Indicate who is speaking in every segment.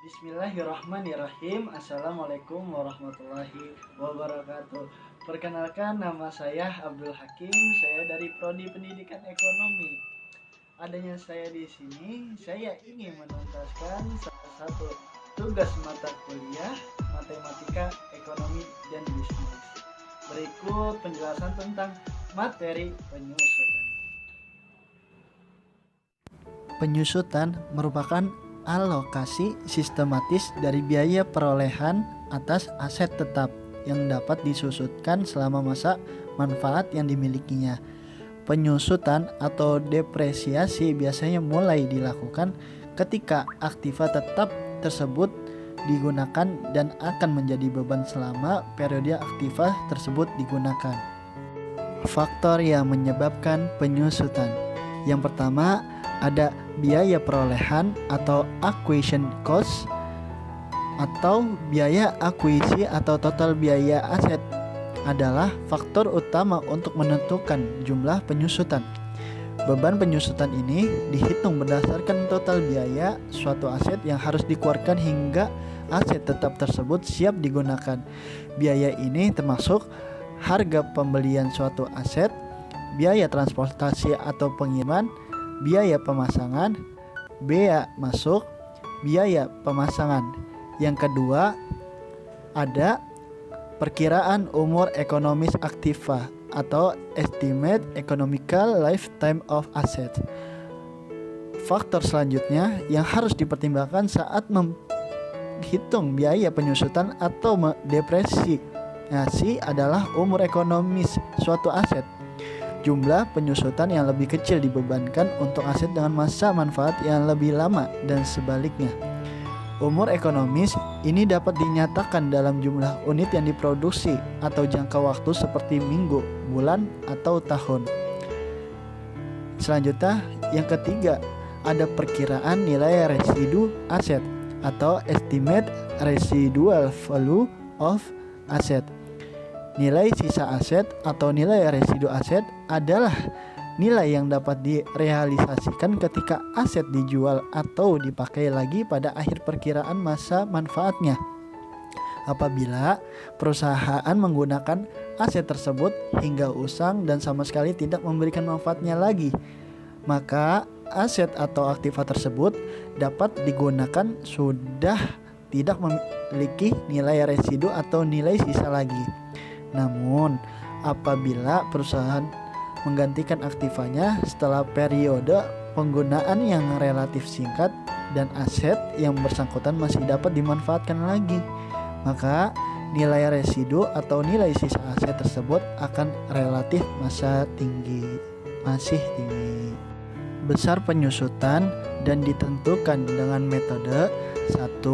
Speaker 1: Bismillahirrahmanirrahim. Assalamualaikum warahmatullahi wabarakatuh. Perkenalkan, nama saya Abdul Hakim. Saya dari Prodi Pendidikan Ekonomi. Adanya saya di sini, saya ingin menuntaskan salah satu tugas mata kuliah Matematika, Ekonomi, dan Bisnis. Berikut penjelasan tentang materi penyusutan. Penyusutan merupakan alokasi sistematis dari biaya perolehan atas aset tetap yang dapat disusutkan selama masa manfaat yang dimilikinya. Penyusutan atau depresiasi biasanya mulai dilakukan ketika aktiva tetap tersebut digunakan dan akan menjadi beban selama periode aktiva tersebut digunakan. Faktor yang menyebabkan penyusutan. Yang pertama, ada biaya perolehan atau acquisition cost atau biaya akuisisi atau total biaya aset adalah faktor utama untuk menentukan jumlah penyusutan. Beban penyusutan ini dihitung berdasarkan total biaya suatu aset yang harus dikeluarkan hingga aset tetap tersebut siap digunakan. Biaya ini termasuk harga pembelian suatu aset, biaya transportasi atau pengiriman, biaya pemasangan, bea masuk, biaya pemasangan. Yang kedua, ada perkiraan umur ekonomis aktiva atau estimate economical lifetime of asset. Faktor selanjutnya yang harus dipertimbangkan saat menghitung biaya penyusutan atau depresiasi adalah umur ekonomis suatu aset. Jumlah penyusutan yang lebih kecil dibebankan untuk aset dengan masa manfaat yang lebih lama dan sebaliknya. Umur ekonomis ini dapat dinyatakan dalam jumlah unit yang diproduksi atau jangka waktu seperti minggu, bulan, atau tahun. Selanjutnya, yang ketiga, ada perkiraan nilai residu aset atau estimate residual value of asset. Nilai sisa aset atau nilai residu aset adalah nilai yang dapat direalisasikan ketika aset dijual atau dipakai lagi pada akhir perkiraan masa manfaatnya. Apabila perusahaan menggunakan aset tersebut hingga usang dan sama sekali tidak memberikan manfaatnya lagi, maka aset atau aktiva tersebut dapat digunakan sudah tidak memiliki nilai residu atau nilai sisa lagi. Namun, apabila perusahaan menggantikan aktivanya setelah periode penggunaan yang relatif singkat dan aset yang bersangkutan masih dapat dimanfaatkan lagi, maka nilai residu atau nilai sisa aset tersebut akan relatif masih tinggi. Besar penyusutan dan ditentukan dengan metode 1.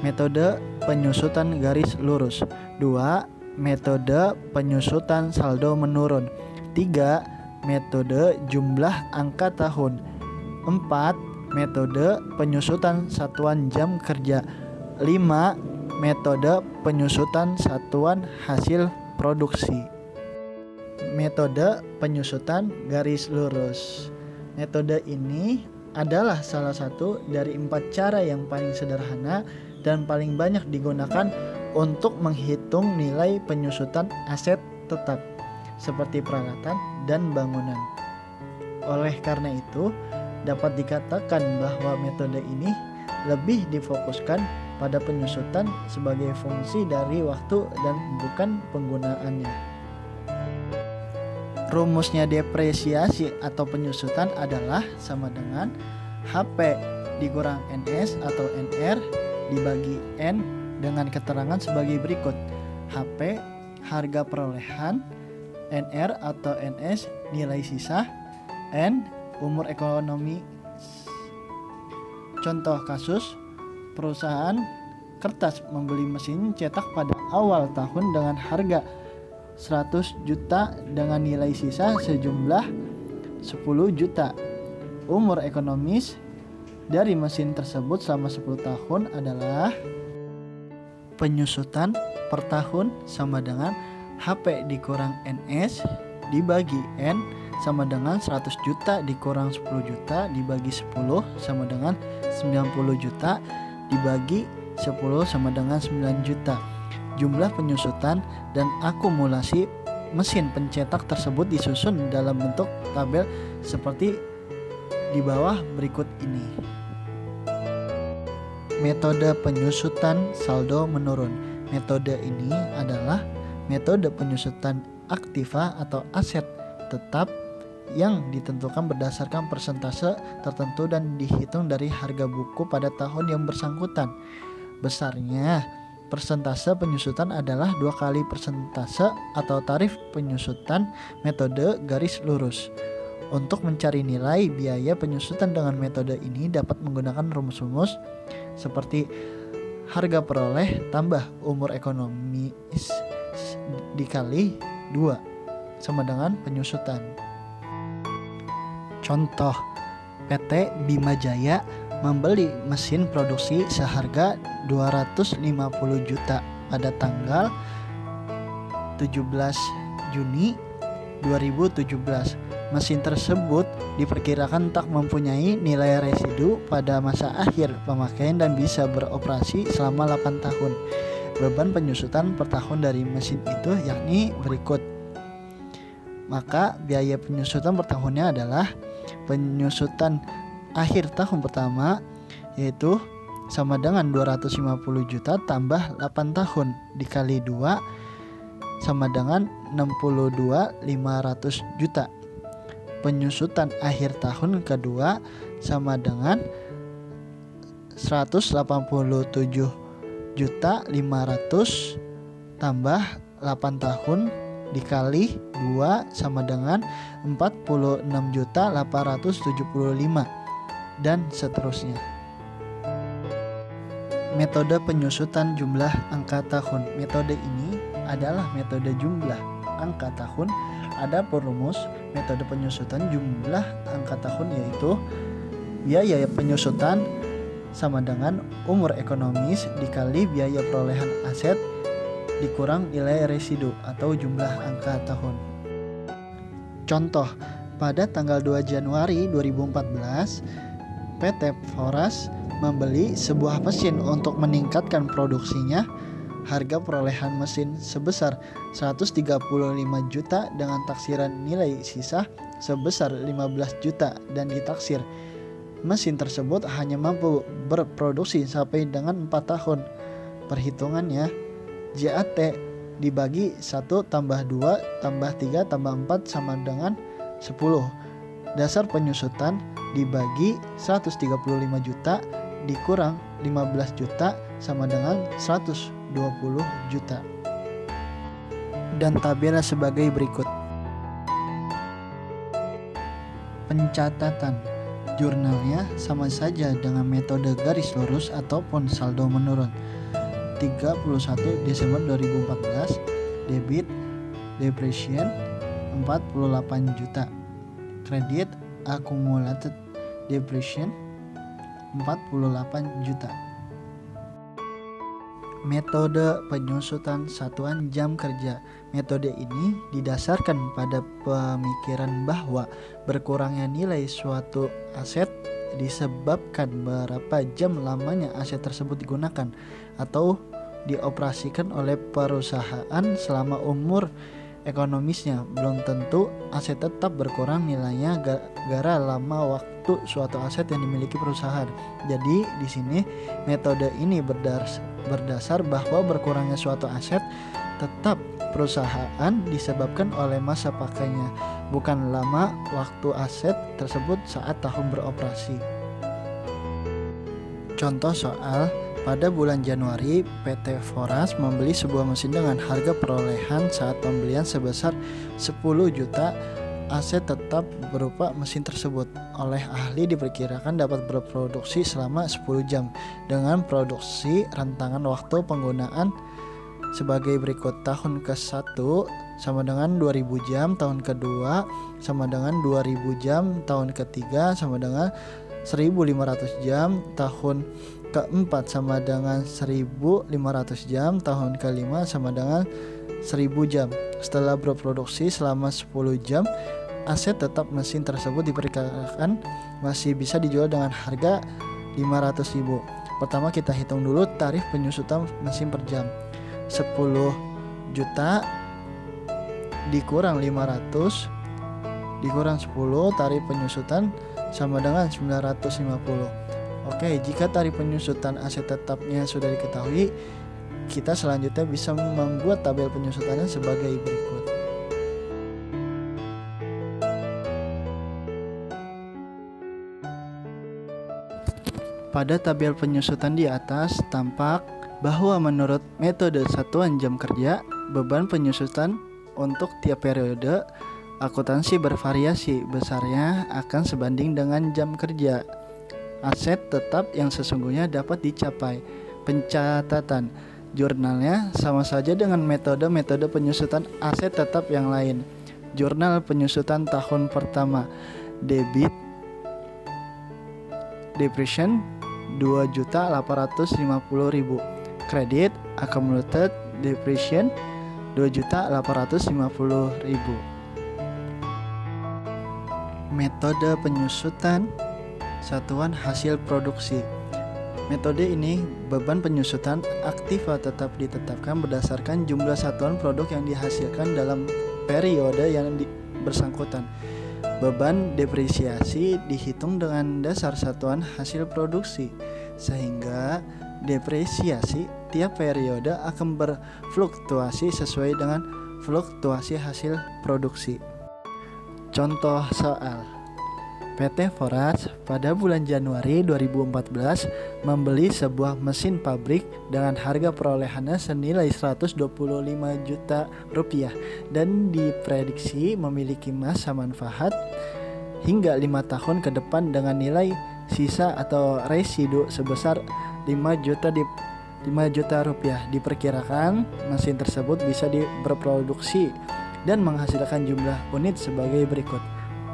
Speaker 1: Metode penyusutan garis lurus. 2. Metode penyusutan saldo menurun. 3. Metode jumlah angka tahun. 4. Metode penyusutan satuan jam kerja. 5. Metode penyusutan satuan hasil produksi. Metode penyusutan garis lurus. Metode ini adalah salah satu dari 4 cara yang paling sederhana dan paling banyak digunakan untuk menghitung nilai penyusutan aset tetap seperti peralatan dan bangunan. Oleh karena itu, dapat dikatakan bahwa metode ini lebih difokuskan pada penyusutan sebagai fungsi dari waktu dan bukan penggunaannya. Rumusnya depresiasi atau penyusutan adalah sama dengan HP dikurang NS atau NR dibagi N dengan keterangan sebagai berikut. HP harga perolehan, NR atau NS nilai sisa, N umur ekonomi. Contoh kasus, perusahaan kertas membeli mesin cetak pada awal tahun dengan harga 100 juta dengan nilai sisa sejumlah 10 juta. Umur ekonomis dari mesin tersebut selama 10 tahun adalah penyusutan per tahun sama dengan HP dikurang NS dibagi N sama dengan 100 juta dikurang 10 juta dibagi 10 sama dengan 90 juta dibagi 10 sama dengan 9 juta. Jumlah penyusutan dan akumulasi mesin pencetak tersebut disusun dalam bentuk tabel seperti di bawah berikut ini. Metode penyusutan saldo menurun. Metode ini adalah metode penyusutan aktiva atau aset tetap yang ditentukan berdasarkan persentase tertentu dan dihitung dari harga buku pada tahun yang bersangkutan. Besarnya persentase penyusutan adalah 2 kali persentase atau tarif penyusutan metode garis lurus. Untuk mencari nilai biaya penyusutan dengan metode ini dapat menggunakan rumus-rumus seperti harga peroleh tambah umur ekonomis dikali 2 sama dengan penyusutan. Contoh, PT Bima Jaya membeli mesin produksi seharga 250 juta pada tanggal 17 Juni 2017. Mesin tersebut diperkirakan tak mempunyai nilai residu pada masa akhir pemakaian dan bisa beroperasi selama 8 tahun. Beban penyusutan per tahun dari mesin itu yakni berikut. Maka biaya penyusutan per tahunnya adalah penyusutan akhir tahun pertama yaitu sama dengan 250 juta tambah 8 tahun dikali 2 sama dengan 62.500 juta. Penyusutan akhir tahun kedua sama dengan 187.500 tambah 8 tahun dikali 2 sama dengan 46.875 dan seterusnya. Metode penyusutan jumlah angka tahun. Metode ini adalah metode jumlah angka tahun. Ada perumus metode penyusutan jumlah angka tahun yaitu biaya penyusutan sama dengan umur ekonomis dikali biaya perolehan aset dikurang nilai residu atau jumlah angka tahun. Contoh, pada tanggal 2 Januari 2014, PT Foras membeli sebuah mesin untuk meningkatkan produksinya. Harga perolehan mesin sebesar 135 juta dengan taksiran nilai sisa sebesar 15 juta dan ditaksir mesin tersebut hanya mampu berproduksi sampai dengan 4 tahun. Perhitungannya, JAT dibagi 1 tambah 2 tambah 3 tambah 4 sama dengan 10. Dasar penyusutan dibagi 135 juta dikurang 15 juta sama dengan 120 juta. Dan tabelnya sebagai berikut. Pencatatan jurnalnya sama saja dengan metode garis lurus ataupun saldo menurun. 31 Desember 2014, debit depreciation 48 juta, kredit accumulated depreciation 48 juta. Metode penyusutan satuan jam kerja. Metode ini didasarkan pada pemikiran bahwa berkurangnya nilai suatu aset disebabkan berapa jam lamanya aset tersebut digunakan atau dioperasikan oleh perusahaan selama umur ekonomisnya. Belum tentu aset tetap berkurang nilainya gara lama waktu suatu aset yang dimiliki perusahaan. Jadi di sini metode ini berdasar bahwa berkurangnya suatu aset tetap perusahaan disebabkan oleh masa pakainya, bukan lama waktu aset tersebut saat tahun beroperasi. Contoh soal, pada bulan Januari PT Foras membeli sebuah mesin dengan harga perolehan saat pembelian sebesar 10 juta. Aset tetap berupa mesin tersebut oleh ahli diperkirakan dapat berproduksi selama 10 jam dengan produksi rentangan waktu penggunaan sebagai berikut. Tahun ke-1 sama dengan 2000 jam, tahun kedua sama dengan 2000 jam, tahun ketiga sama dengan 1500 jam, tahun keempat sama dengan 1500 jam, tahun kelima sama dengan 1000 jam. Setelah berproduksi selama 10 jam, aset tetap mesin tersebut diperkirakan masih bisa dijual dengan harga 500.000. Pertama kita hitung dulu tarif penyusutan mesin per jam. 10 juta dikurang 500 dikurang 10, tarif penyusutan sama dengan 950. Oke, jika tarif penyusutan aset tetapnya sudah diketahui, kita selanjutnya bisa membuat tabel penyusutannya sebagai berikut. Pada tabel penyusutan di atas tampak bahwa menurut metode satuan jam kerja, beban penyusutan untuk tiap periode akuntansi bervariasi, besarnya akan sebanding dengan jam kerja. Aset tetap yang sesungguhnya dapat dicapai. Pencatatan jurnalnya sama saja dengan metode-metode penyusutan aset tetap yang lain. Jurnal penyusutan tahun pertama, debit depreciation 2.850.000, kredit accumulated depreciation 2.850.000. Metode penyusutan satuan hasil produksi. Metode ini beban penyusutan aktiva tetap ditetapkan berdasarkan jumlah satuan produk yang dihasilkan dalam periode yang bersangkutan. Beban depresiasi dihitung dengan dasar satuan hasil produksi, sehingga depresiasi tiap periode akan berfluktuasi sesuai dengan fluktuasi hasil produksi. Contoh soal: PT Foras pada bulan Januari 2014 membeli sebuah mesin pabrik dengan harga perolehannya senilai 125 juta rupiah dan diprediksi memiliki masa manfaat hingga 5 tahun ke depan dengan nilai sisa atau residu sebesar 5 juta rupiah. Diperkirakan mesin tersebut bisa berproduksi dan menghasilkan jumlah unit sebagai berikut.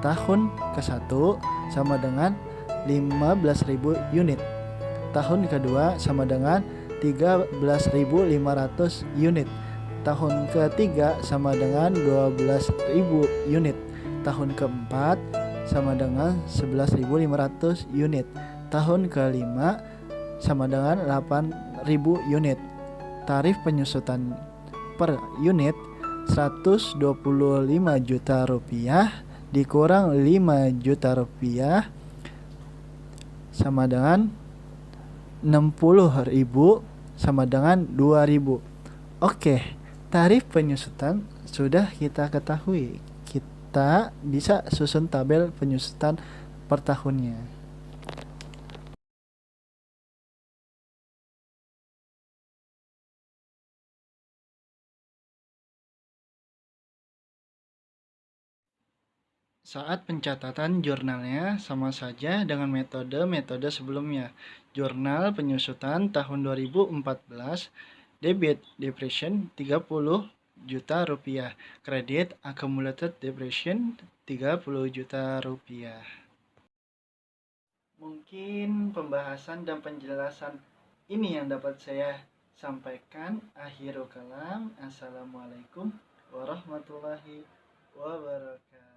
Speaker 1: Tahun ke-1 sama dengan 15.000 unit. Tahun kedua sama dengan 13.500 unit. Tahun ketiga sama dengan 12.000 unit. Tahun keempat sama dengan 11.500 unit. Tahun kelima sama dengan 8.000 unit. Tarif penyusutan per unit 125 juta rupiah dikurang 5 juta rupiah sama dengan 60.000 sama dengan 2.000. Oke, tarif penyusutan sudah kita ketahui. Kita bisa susun tabel penyusutan per tahunnya. Saat pencatatan jurnalnya sama saja dengan metode-metode sebelumnya. Jurnal penyusutan tahun 2014, debit depreciation 30 juta rupiah, kredit accumulated depreciation 30 juta rupiah. Mungkin pembahasan dan penjelasan ini yang dapat saya sampaikan. Akhirul kalam. Assalamualaikum warahmatullahi wabarakatuh.